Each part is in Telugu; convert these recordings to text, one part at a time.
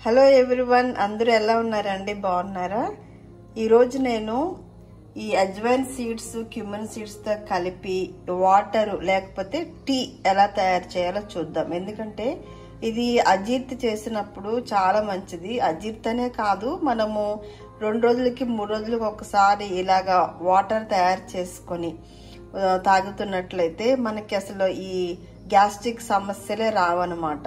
హలో ఎవ్రీవన్, అందరూ ఎలా ఉన్నారండి? బాగున్నారా? ఈరోజు నేను ఈ అజ్వైన్ సీడ్స్ క్యూమన్ సీడ్స్ తో కలిపి వాటర్ లేకపోతే టీ ఎలా తయారు చేయాలో చూద్దాం. ఎందుకంటే ఇది అజీర్తి చేసినప్పుడు చాలా మంచిది. అజీర్తనే కాదు, మనము 2 రోజులకి 3 రోజులకి ఒకసారి ఇలాగా వాటర్ తయారు చేసుకొని తాగుతున్నట్లయితే మనకి అసలు ఈ గ్యాస్ట్రిక్ సమస్యలే రావన్నమాట.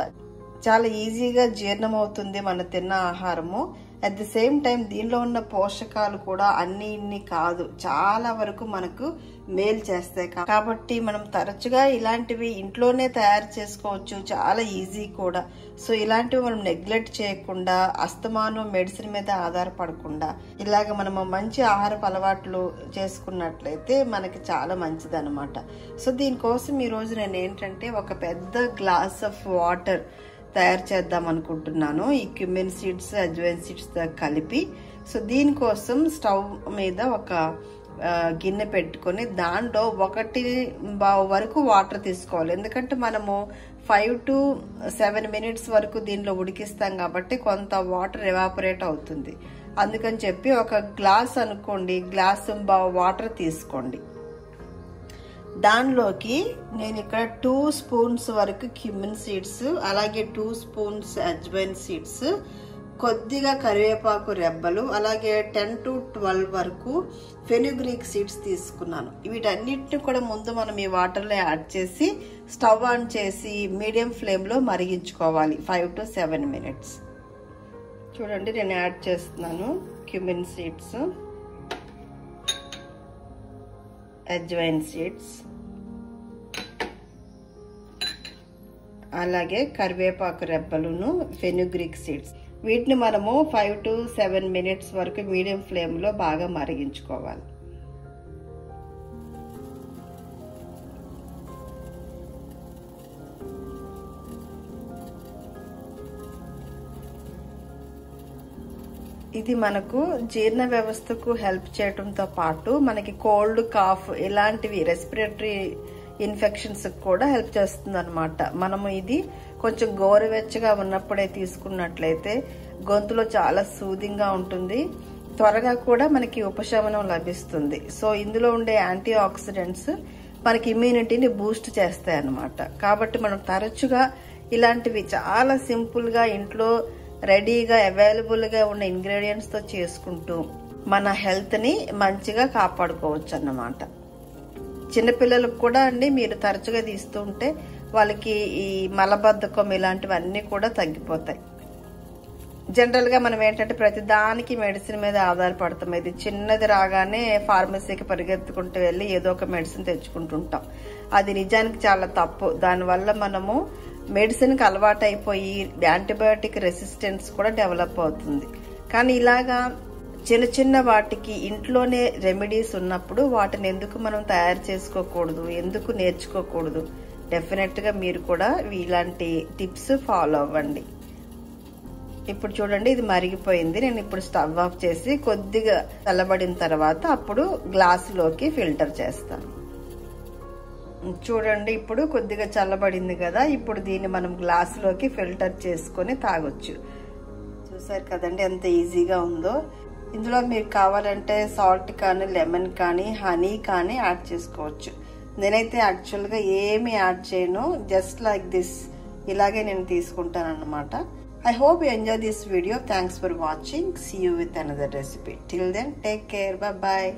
చాలా ఈజీగా జీర్ణం అవుతుంది మన తిన్న ఆహారము. అట్ ది సేమ్ టైం దీనిలో ఉన్న పోషకాలు కూడా అన్ని కాదు, చాలా వరకు మనకు మేలు చేస్తాయి. కాబట్టి మనం తరచుగా ఇలాంటివి ఇంట్లోనే తయారు చేసుకోవచ్చు, చాలా ఈజీ కూడా. సో ఇలాంటివి మనం నెగ్లెక్ట్ చేయకుండా, అస్తమానం మెడిసిన్ మీద ఆధారపడకుండా ఇలాగ మనము మంచి ఆహారపు అలవాట్లు చేసుకున్నట్లయితే మనకి చాలా మంచిది అనమాట. సో దీనికోసం ఈరోజు నేను ఏంటంటే ఒక పెద్ద గ్లాస్ ఆఫ్ వాటర్ తయారు చేద్దాం అనుకుంటున్నాను, ఈ క్యూమిన్ సీడ్స్ అజ్వైన్ సీడ్స్ తో కలిపి. సో దీనికోసం స్టవ్ మీద ఒక గిన్నె పెట్టుకొని దాంట్లో 1 బావు వరకు వాటర్ తీసుకోవాలి. ఎందుకంటే మనము 5 to 7 minutes వరకు దీనిలో ఉడికిస్తాం కాబట్టి కొంత వాటర్ ఎవాపరేట్ అవుతుంది. అందుకని చెప్పి ఒక గ్లాస్ అనుకోండి, గ్లాసు బావు వాటర్ తీసుకోండి. దానిలోకి నేను ఇక్కడ 2 స్పూన్స్ వరకు క్యూమిన్ సీడ్స్, అలాగే 2 స్పూన్స్ అజ్వైన్ సీడ్స్, కొద్దిగా కరివేపాకు రెబ్బలు, అలాగే 10 to 12 వరకు ఫెనుగ్రీక్ సీడ్స్ తీసుకున్నాను. వీటన్నిటిని కూడా ముందు మనం ఈ వాటర్లో యాడ్ చేసి స్టవ్ ఆన్ చేసి మీడియం ఫ్లేమ్లో మరిగించుకోవాలి 5 to 7 minutes. చూడండి, నేను యాడ్ చేస్తున్నాను క్యూమిన్ సీడ్స్, అజ్వైన్ సీడ్స్, అలాగే కరివేపాకు రెబ్బలును ఫెనుగ్రీక్ సీడ్స్. వీటిని మనము 5 to 7 minutes వరకు మీడియం ఫ్లేమ్లో బాగా మరిగించుకోవాలి. ఇది మనకు జీర్ణ వ్యవస్థకు హెల్ప్ చేయడంతో పాటు మనకి కోల్డ్, కాఫ్ ఇలాంటివి రెస్పిరేటరీ ఇన్ఫెక్షన్స్ కూడా హెల్ప్ చేస్తుంది అనమాట. మనము ఇది కొంచెం గోరువెచ్చగా ఉన్నప్పుడే తీసుకున్నట్లయితే గొంతులో చాలా సూదింగ్గా ఉంటుంది, త్వరగా కూడా మనకి ఉపశమనం లభిస్తుంది. సో ఇందులో ఉండే యాంటీ ఆక్సిడెంట్స్ మనకి ఇమ్యూనిటీని బూస్ట్ చేస్తాయి అన్నమాట. కాబట్టి మనం తరచుగా ఇలాంటివి చాలా సింపుల్గా ఇంట్లో రెడీగా అవైలబుల్గా ఉన్న ఇంగ్రీడియంట్స్ తో చేసుకుంటూ మన హెల్త్ ని మంచిగా కాపాడుకోవచ్చు అన్నమాట. చిన్నపిల్లలకు కూడా అండి, మీరు తరచుగా తీస్తూ ఉంటే వాళ్ళకి ఈ మలబద్ధకం ఇలాంటివన్నీ కూడా తగ్గిపోతాయి. జనరల్ గా మనం ఏంటంటే ప్రతి దానికి మెడిసిన్ మీద ఆధారపడతాం. ఇది చిన్నది రాగానే ఫార్మసీకి పరిగెత్తుకుంటూ వెళ్ళి ఏదో ఒక మెడిసిన్ తెచ్చుకుంటుంటాం. అది నిజానికి చాలా తప్పు. దానివల్ల మనము మెడిసిన్ కి అలవాటు అయిపోయి యాంటీబయాటిక్ రెసిస్టెన్స్ కూడా డెవలప్ అవుతుంది. కానీ ఇలాగా చిన్న చిన్న వాటికి ఇంట్లోనే రెమెడీస్ ఉన్నప్పుడు వాటిని ఎందుకు మనం తయారు చేసుకోకూడదు, ఎందుకు నేర్చుకోకూడదు? డెఫినెట్ గా మీరు కూడా ఇలాంటి టిప్స్ ఫాలో అవ్వండి. ఇప్పుడు చూడండి, ఇది మరిగిపోయింది. నేను ఇప్పుడు స్టవ్ ఆఫ్ చేసి కొద్దిగా చల్లబడిన తర్వాత అప్పుడు గ్లాసులోకి ఫిల్టర్ చేస్తాను. చూడండి, ఇప్పుడు కొద్దిగా చల్లబడింది కదా. ఇప్పుడు దీన్ని మనం గ్లాసులోకి ఫిల్టర్ చేసుకొని తాగొచ్చు. చూసారు కదండి ఎంత ఈజీగా ఉందో. ఇందులో మీరు కావాలంటే సాల్ట్ కానీ, లెమన్ కానీ, హనీ కానీ యాడ్ చేసుకోవచ్చు. నేనైతే యాక్చువల్గా ఏమి యాడ్ చేయను, జస్ట్ లైక్ దిస్ ఇలాగే నేను తీసుకుంటాను అన్నమాట. I hope you enjoy this video. Thanks for watching. See you with another recipe. Till then, take care. Bye bye.